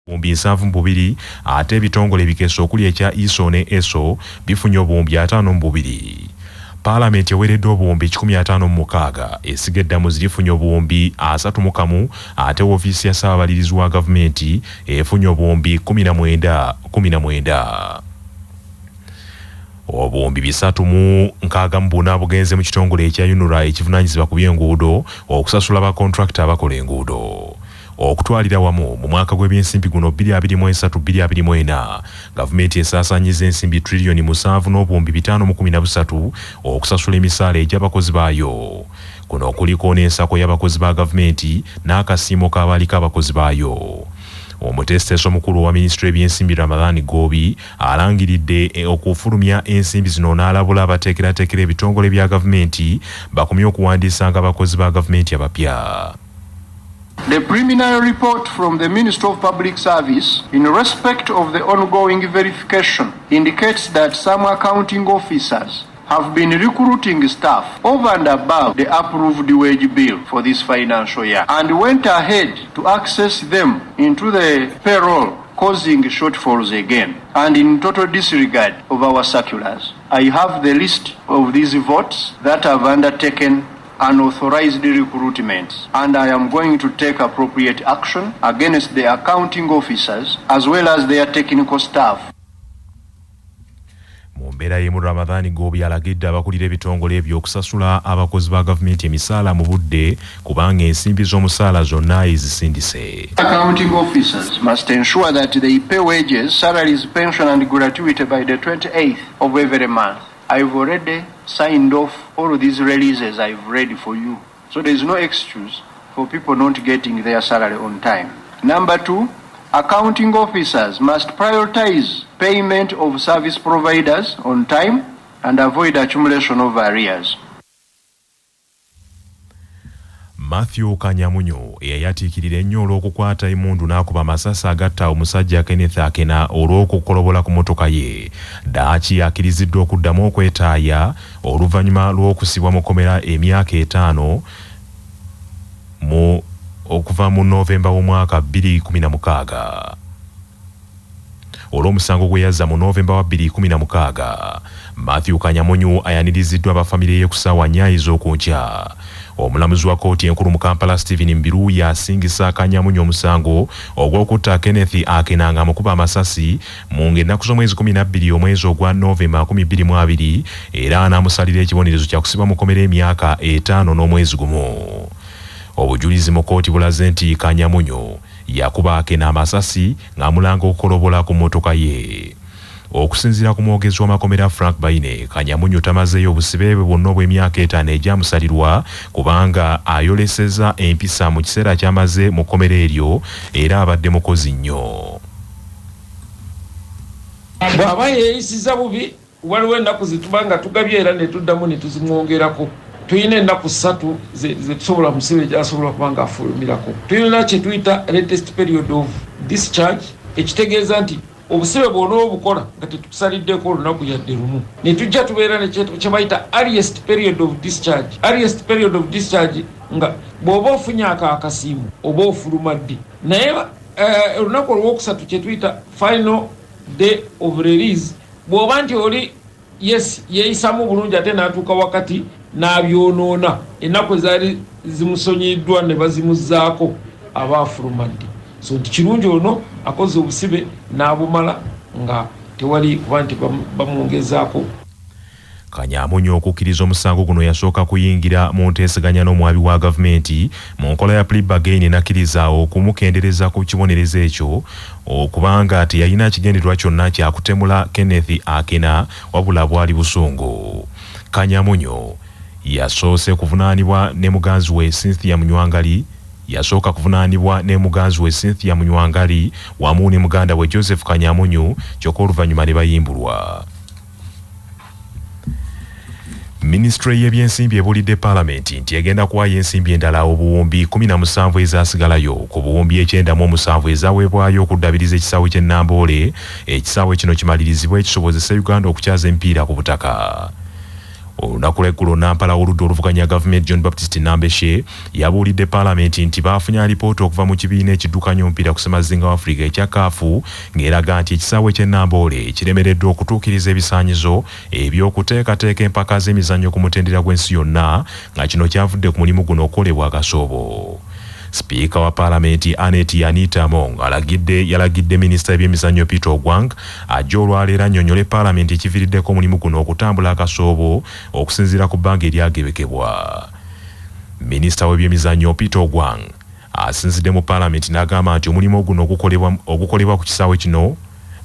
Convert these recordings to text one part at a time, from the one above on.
obuwumbi 7 ate ebitongole ebikeso okuli ekya ISO ne ESO bifunye obuwumbi 5. Parliament ewereddwa obuwumbi 156, esiga eddamu zirifunye obuwumbi 31 ate woofiisi ya Ssaababalirizi wa gavumenti efunye obuwumbi 19. Obuwumbi 364 bugenze mu kitongole ekya UNRA ekivunaanyizibwa ku by'enguudo okusasula ba contractor abakola enguudo. Okutwalira wamu mu mwaka gw'ebyensimbi guno 2023-2024 gavumenti esaasaanyiza ensimbi trillioni 7.513 okusasula emisaala egy'abakozi baayo. Kuno kuliko n'ensako y'abakozi ba gavumenti n'akasiimo k'abaaliko abakozi baayo. Omutesiteesi omukulu wa minisitule y'ebyensimbi Ramadhan Gobi alangiridde okufulumya ensimbi zino n'alabula abateekerateekera ebitongole bya gavumenti bakomye okuwandiisanga abakozi ba gavumenti abapya. The preliminary report from the Ministry of Public Service in respect of the ongoing verification indicates that some accounting officers have been recruiting staff over and above the approved wage bill for this financial year and went ahead to access them into the payroll, causing shortfalls again and in total disregard of our circulars. I have the list of these votes that have undertaken unauthorized recruitments, and I am going to take appropriate action against the accounting officers as well as their technical staff. Mu mbeera y'emu Ramadhan Gobi alagidde abakulira ebitongole ebyo okusasula abakozi ba gavumenti emisaala mu budde kubanga ensimbi z'omusaala zonna ezisindise. Accounting officers must ensure that they pay wages, salaries, pension and gratuity by the 28th of every month. I've already signed off all of these releases I've read for you. So there is no excuse for people not getting their salary on time. Number 2, accounting officers must prioritize payment of service providers on time and avoid accumulation of arrears. Matthew Kanyamunyo eyayatiikirira ennyo olw'okukwata emmundu n'akuba amasasi agatta omusajja Akena olw'okukolobola ku mmotoka ye. Daaki akkiriziddwa okuddamu okwetaaya oluvannyuma lw'okusibwa mu kkomera emyaka 5 okuva mu Novemba w'omwaka 2016. Olw'omusango gwe yazza mu Novemba wa 2016, Matthew Kanyamunyo ayaniriziddwa abafamire ye ku ssaawa 4 ez'okunkya. Omulamuzi wa kooti enkulu mu Kampala Stephen Mbiru yasingisa Kanyamunyo omusango ogw'okutta Akena ng'amukuba amasasi mu ng'ennaku z'omwezi 12 omwezi ogwa Novemba 2022 era n'amusalira ekibonerezo kya kusibwa mu kkomera emyaka 5 n'omwezi gumu. Obujulizi mu kooti bulaze nti Kanyamunyo yakuba Akena amasasi ng'amulanga okukolobola ku mmotoka ye. Okusinziira ku mwogezi w'amakomera Frank Baine, Kanyamunyo tamazeeyo obusibe bwe bwonna obw'emyaka 5 egyamusalirwa kubanga ayoleseza empisa mu kiseera kyamaze mu kkomera eryo era abadde mukozi nnyo. Bw'aba yeeyisiza bubi waliwo ennaku zitubanga tugabye era ne tuddamu ne tuzimwongerako. Tuyina ennaku 3 ze tusobola musibe gy'asobola kubanga afulumirako. Tuyina kye tuyita latest period of discharge, ekitegeeza nti obusibe bwona obukola nga tetukusaliddeko olunaku yadde lumu. Ne tujja tubeera ne kye bayita earliest period of discharge. Earliest period of discharge nga bw'oba ofunye akasiimu oba ofuluma ddi. Naye olunaku olwokusatu kye tuyita final day of release bw'oba nti oli yes yeeyisamu bulungi ate n'atuuka wakati n'abyonoona ennaku ezaali zimusonyiddwa ne bazimuzzaako aba afuluma ddi. So nti kirungi ono akoze obusibe n'abumala nga tewali kuba nti bamwongezaako. Kanyamunyo okukkiriza omusango guno yasooka kuyingira mu nteeseganya n'omwabi wa gavumenti mu nkola ya plea bargain n'akkiriza okumukendereza ku kibonerezo ekyo okubanga teyalina kigendererwa kyonna kyakutemula Kenneth Akena wabula bwali busungu. Kanyamunyo yasoose kuvunaanibwa ne muganzi we Cynthia Munywangali yasooka kuvunaanibwa ne muganzi we Cynthia Munywangali wamu ne muganda we Joseph Kanyamunyo kyokka oluvannyuma ne bayimbulwa. Ministry y'ebyensimbi ebulidde Parliament nti egenda kuwaayo ensimbi endala obuwumbi 17 ezaasigalayo ku buwumbi 97 ezaweebwayo okuddabiriza ekisaawe ky'e Namboole. Ekisaawe kino kimalirizibwa ekisobozesa Uganda okukyaza emipiira ku butaka. Olunaku lw'eggulo Nampala oludda oluvuganya gavumenti John Baptist Nambeshe yabuulidde paalamenti nti baafuna alipoota okuva mu kibiina ekiddukanya omupiira ku ssemazinga wa Afrika ekya kaafu ng'eraga nti ekisaawe ky'e Namboole kiremereddwa okutuukiriza ebisaanyizo eby'okuteekateeka empaka z'emizannyo ku mutendera gw'ensi yonna nga kino kyavudde ku mulimu guno okukolebwa akasoobo. Sipiika wa paalamenti Anita Among yalagidde minisita w'ebyemizannyo Peter Ogwang ajja olwaleero annyonnyole paalamenti ekiviiriddeko omulimu guno okutambula akasoobo okusinziira ku bbanga eryagebekebwa. Minisita w'ebyemizannyo Peter Ogwang asinzidde mu paalamenti n'agamba nti omulimu guno ogukolebwa ku kisaawe kino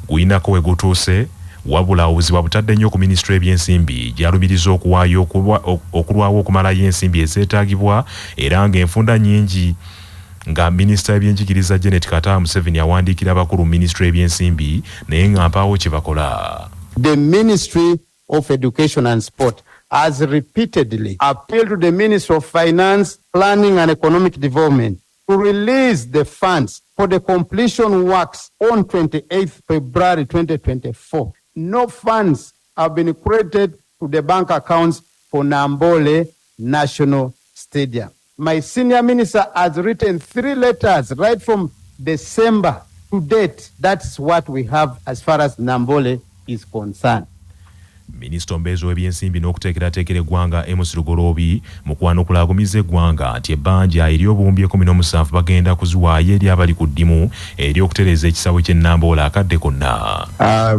gulinako we gutuuse wabula obuzibu butadde nnyo ku minisitule y'ebyensimbi gy'alumiriza okuwaayo okulwawo okumalayo ensimbi ezeetaagibwa era ng'enfunda nnyingi nga minisita w'ebyenjigiriza Janet Kataaha Museveni awandiikira abakulu mu minisitule y'ebyensimbi naye nga mpaawo kye bakola. The Ministry of Education and Sport has repeatedly appealed to the Ministry of Finance, Planning and Economic Development to release the funds for the completion works on 28th February 2024. No funds have been credited to the bank accounts for Namboole National Stadium. My senior minister has written 3 letters right from December to date. That's what we have as far as Namboole is concerned. Minisita ombeezi w'ebyensimbi n'okuteekerateekera eggwanga Amos Lugoloobi mukwano okulaagumiza eggwanga nti ebbanja ery'obuwumbi 17 bagenda kuziwaayo eri abali ku ddimu ery'okutereeza ekisaawe ky'e Namboole akadde konna.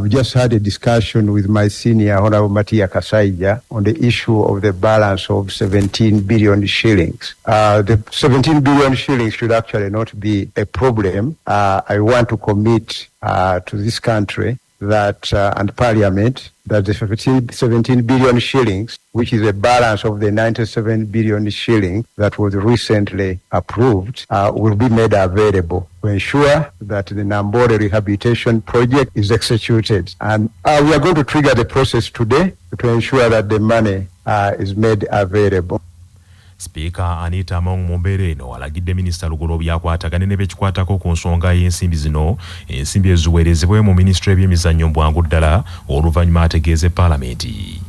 We just had a discussion with my senior Honorable Matia Kasaija on the issue of the balance of 17 billion shillings. The 17 billion shillings should actually not be a problem. I want to commit to this country that and Parliament that the 17 billion shillings, which is a balance of the 97 billion shilling that was recently approved, will be made available to ensure that the Namboole rehabilitation project is executed. And we are going to trigger the process today to ensure that the money is made available. Sipiika Anita Among mu mbeera eno alagidde minisita Lugoloobi akwatagane ne bekikwatako ku nsonga y'ensimbi zino ensimbi eziweerezebwe mu minisitule y'ebyemizannyo bwangu ddala oluvannyuma ategeeze paalamenti.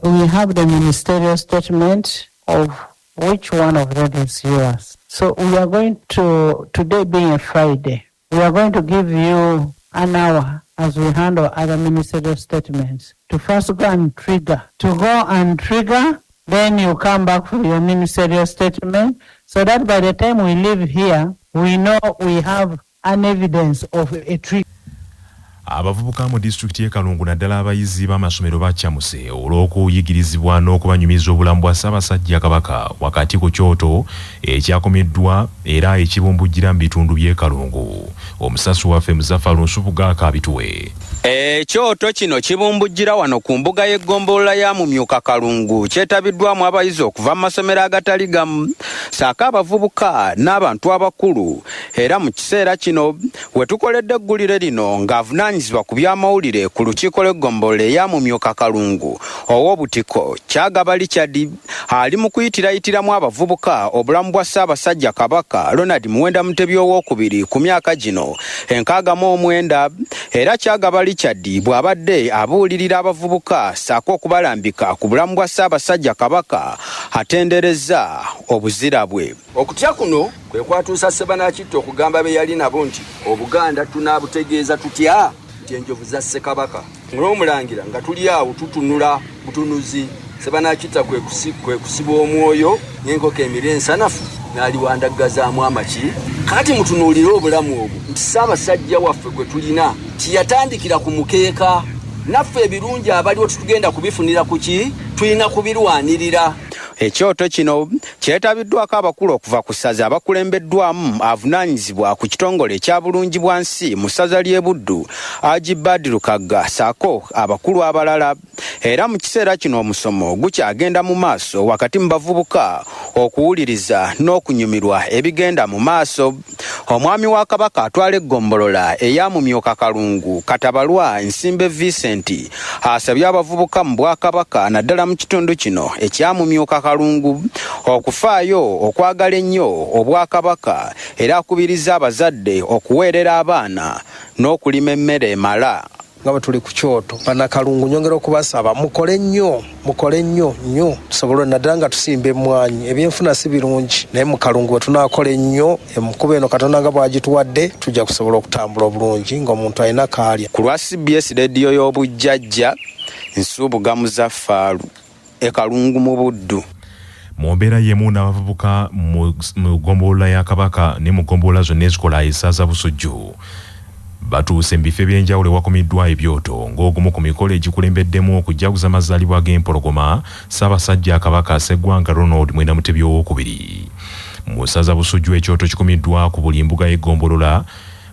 We have the ministerial statement of which one of them is yours. So we are going to, today being a Friday, we are going to give you an hour as we handle other ministerial statements to first go and trigger. To go and trigger, then you come back for your ministerial statement so that by the time we leave here, we know we have an evidence of a trigger. Abavubuka mu disitulikiti y'e Kalungu naddala abayizi b'amasomero bakyamuse olw'okuyigirizibwa n'okubanyumiza obulamu bwa Ssaabasajja Kabaka wakati ku kyoto ekyakomeddwa era ekibumbujjira mu bitundu by'e Kalungu. Omusasi waffe Muzaffalu Nsubuga akabituwe. Ekyoto kino kibumbujjira wano ku mbuga y'eggombolola ya Mumyuka Kalungu kyetabiddwamu abayizi okuva mu masomero agatali gamu saaka abavubuka n'abantu abakulu era mu kiseera kino we tukoledde eggulire lino ng'avunaanyizibwa ku by'amawulire ku lukiiko lw'eggombolola eya Mumyuka Kalungu ow'obutiko Kyagabali Kyadi ali mu kuyitirayitiramu abavubuka obulamu bwa Ssaabasajja Kabaka Ronald Muwenda Mutebi owookubiri ku myaka gino 69 era Kyagabali Kyadi bw'abadde abuulirira abavubuka saako okubalambika ku bulamu bwa Ssaabasajja Kabaka atendereza obuzira bwe. Okutya kuno kwe kwatuusa Sebanaakitta okugamba be yali nabo nti Obuganda tunaabutegeeza tutya nti enjovu za Ssekabaka ng'omulangira nga tuli awo tutunula butunuzi. Sebanaakitta kwe kusiba omwoyo n'enkoko emire ensanafu n'aliwandagazaamu amaki. Kati mutunuulire obulamu obwo nti Ssaabasajja waffe gwe tulina tiyatandikira ku mukeeka naffe ebirungi abaliwo tutugenda kubifunira ku ki tulina kubirwanirira. Ekyoto kino kyetabiddwako abakulu okuva ku ssaza abakulembeddwamu avunaanyizibwa ku kitongole ekya bulungibwansi mu ssaza ly'e Buddu Ajibadi Kagga saako abakulu abalala. Era mu kiseera kino omusomo gukyagenda mu maaso wakati mu bavubuka okuwuliriza n'okunyumirwa ebigenda mu maaso. Omwami wa Kabaka atwala eggombolola eya Mumyuka Kalungu Katabalwa Nsimbe Vincent asabye abavubuka mu Bwakabaka naddala mu kitundu kino ekya Mumyuka Kalungu okufaayo okwagala ennyo Obwakabaka era akubiriza abazadde okuweerera abaana n'okulima emmere emala nga tuli ku kyoto Bannakalungu nyongera okubasaba mukole nnyo tusobole naddala nga tusimba emmwanyi ebyenfuna si birungi naye mu kalungu bwe tunaakola ennyo emukuba eno Katonda nga bw'agituwadde tujja kusobola okutambula obulungi ng'omuntu alina kaalya. Ku lwa CBS rediyo y'obujjajja Nsubuga Muzaffaaru Kalungu mu Buddu. Mu mbeera y'emu n'abavubuka mu ggombolola ya Kabaka ne mu ggombolola zonna ezikola essaza Busujju batuuse mu bifo ebyenjawulo ewakumiddwa ebyoto ng'ogumu ku mikolo egikulembeddemu okujjaguza amazaalibwa g'empologoma Ssaabasajja Kabaka Sseggwanga Ronald Mwenda Mutebi owookubiri. Mu ssaza Busujju ekyoto kikumiddwa ku buli mbuga y'eggombolola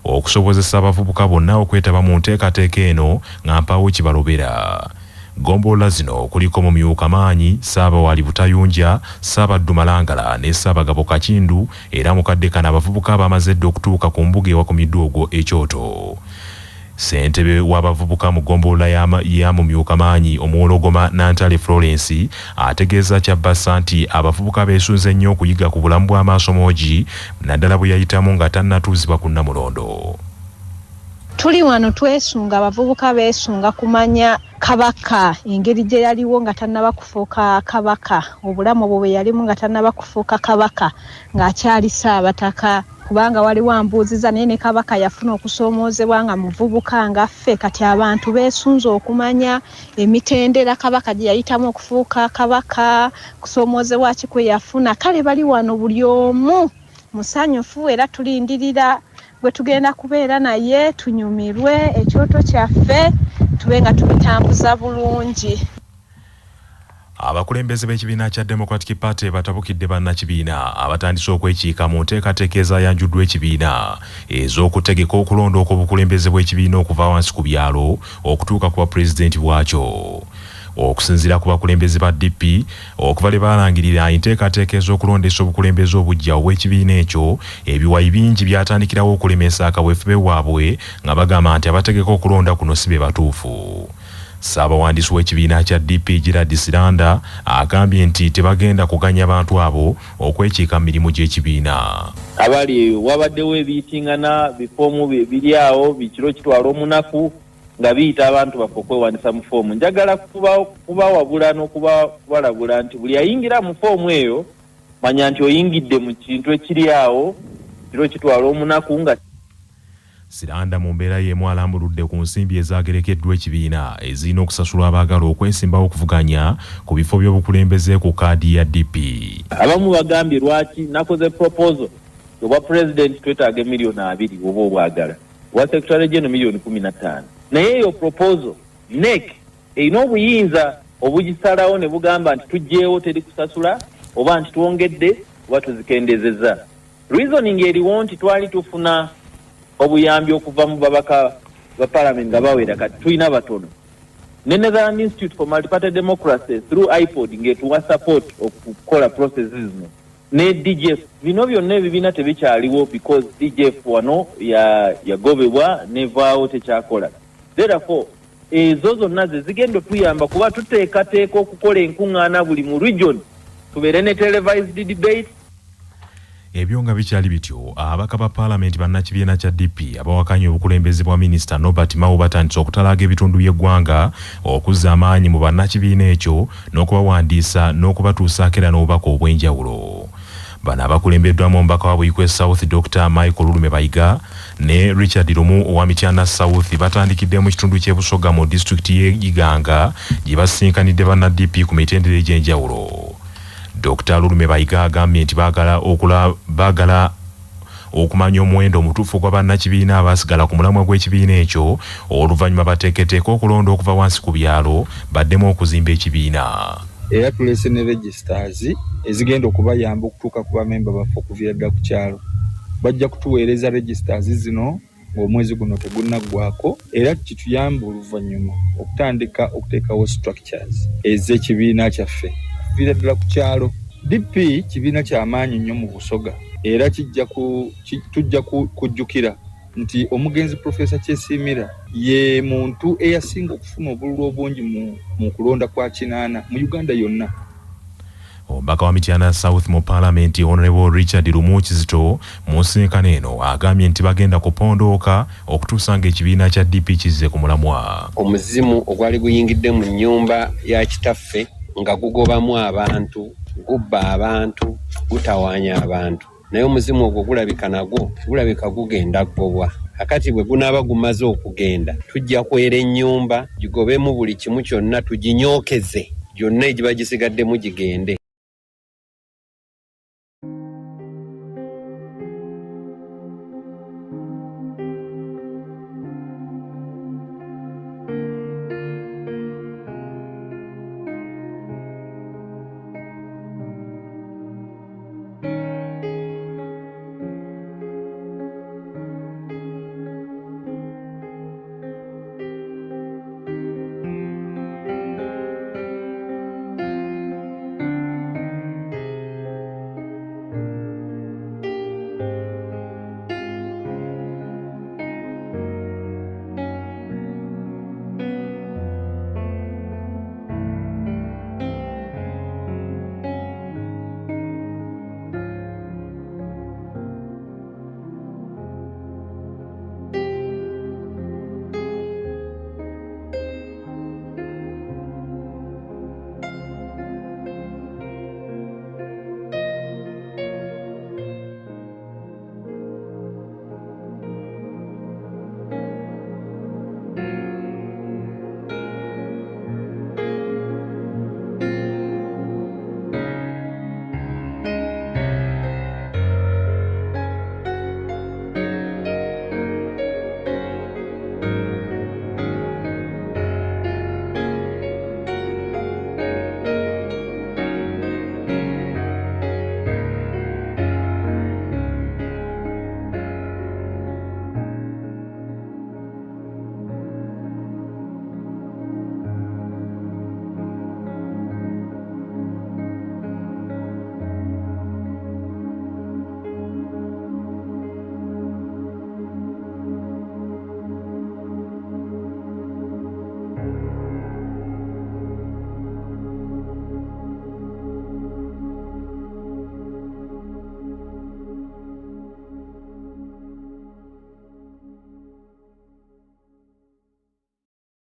okusobozesa abavubuka bonna okwetaba mu nteekateeka eno nga mpaawo kibalobera. Ggombolola zino kuliko Mumyuka Maanyi, Ssaabawali Butayunja, Ssaabaddu Malangala ne Ssaabagabo Kakindu era mukadde kana abavubuka bamaze dda okutuuka ku mbuga ewakumiddwa ogwo ekyoto. Ssentebe w'abavubuka mu ggombolola ya Mumyuka Maanyi Omuwologoma Nantale Florence ategeeza Kyabassa nti abavubuka beesunze nnyo okuyiga ku bulamu bw'amaasomogi naddala bwe yayitamu nga tannatuuzibwa ku Nnamulondo. Tuli wano twesunga abavubuka beesunga kumanya Kabaka engeri gye yaliwo nga tannaba kufuuka Kabaka, obulamu bwe yalimu nga tannaba kufuuka Kabaka ng'akyali Ssaabataka, kubanga waliwo ambuuziza naye ne Kabaka yafuna okusoomoozebwa nga muvubuka nga ffe. Kati abantu beesunze okumanya emitendera Kabaka gye yayitamu okufuuka Kabaka, kusoomoozebwa ki kwe yafuna. Kale bali wano buli omu musanyufu era tulindirira bwe tugenda kubeera naye tunyumirwe ekyoto kyaffe tube nga tubitambuza bulungi. Abakulembeze b'ekibiina kya Democratic Party batabukidde bannakibiina abatandise okwekiika mu nteekateeka ezayanjuddwa ekibiina ez'okutegeka okulonda okw'obukulembeze bw'ekibiina okuva wansi ku byalo okutuuka ku bwapulezidenti bwakyo. Okusinziira ku bakulembeze ba DP okuva lwe balangirira enteekateeka ez'okulondesa obukulembeze obujja obw'ekibiina ekyo, ebiwayi bingi byatandikirawo okulemesa akaweefube waabwe nga bagamba nti abategeka okulonda kuno si be batuufu. Ssaabawandiisi w'ekibiina kya DP Gerard Siranda agambye nti tebagenda kuganya bantu abo okwekiika mu mirimu gy'ekibiina. Abali wabaddewo ebiyitingana bifoomu biri awo bikiro kitwala omunaku nga biyita abantu baffe okwewandisa mu foomu. Njagala kubawabula n'okubalabula nti buli ayingira mu foomu eyo manya nti oyingidde mu kintu ekiri awo kiro kitwala omunaku nga Siranda mu mbeera y'emu alambuludde ku nsimbi ezaagerekeddwa ekibiina ezirina okusasulwa abaagala okwesimbawo okuvuganya ku bifo by'obukulembeze ku kaadi ya DP. Abamu bagambye lwaki nakoze proposal obwa president twetaaga $2 million oba obwagala, obwa secretary general $15 million. Naye eyo proposal NEC erina obuyinza obugisalawo ne bugamba nti tujjeewo teri kusasula oba nti twongedde oba tuzikendezeza. Reasoning eriwo nti twali tufuna obuyambi okuva mu babaka ba parliament nga bawera kati tulina batono. Ne Netherlands Institute for Multi-Party Democracy through iPod ngetuwa support okukola processes zino. Ne DGF bino byonna ebibiina tebikyaliwo because DGF wano yagobebwa nevaawo tekyakola. Therefore ezo zonna ze zigenda tuyamba kuba tuteekateeka okukola enkuŋŋaana buli mu region tubeere ne televised debate. Ebyo nga bikyali bityo ababaka ba Parliament bannakibiina kya DP abawakanya obukulembeze bwa Minisita Norbert Mao batandise okutalaaga ebitundu by'eggwanga okuzza amaanyi mu bannakibiina ekyo n'okubawandiisa n'okubatuusaako era n'obubaka obw'enjawulo. Bano abakulembeddwamu omubaka wa Buikwe South Dr. Michael Lulume Bayiga ne Richard Lumu owa Mityana South batandikidde mu kitundu ky'e Busoga mu disitulikiti y'e Iganga gye basinkanidde banna DP ku mitendera egy'enjawulo. Dr. Lulume Bayiga agambye nti baagala okumanya omuwendo omutuufu gwa bannakibiina abaasigala ku mulamwa gw'ekibiina ekyo oluvannyuma bateeketeeka okulonda okuva wansi ku byalo baddemu okuzimba ekibiina. Era tulese ne registers ezigenda okubayamba okutuuka ku bamemba baffe okuviira ddala ku kyalo. Bajja kutuweereza registers zino ng'omwezi guno tegunnaggwako, era kituyamba oluvannyuma okutandika okuteekawo structures ez'ekibiina kyaffe okuviira ddala ku kyalo. DP kibiina ky'amaanyi nnyo mu Busoga era tujja kujjukira nti omugenzi Professor Kyesimira ye muntu eyasinga okufuna obululu obungi mu kulonda kwa kinaana mu Uganda yonna. Omubaka wa Mityana South mu Parliament Honorable Richard Lumukizito mu nsisinkano eno agambye nti bagenda kupondooka okutuusa ng'ekibiina kya DP kizze ku mulamwa. Omuzimu ogwali guyingidde mu nnyumba ya kitaffe nga gugobamu abantu, gubba abantu, gutawaanya abantu. Naye omuzimu ogwo gulabika gugenda ggobwa. Akati bwe gunaaba gumaze okugenda, tujja kwera ennyumba, gigobemu buli kimu kyonna tuginyookeze, gyonna egiba gisigaddemu gigende.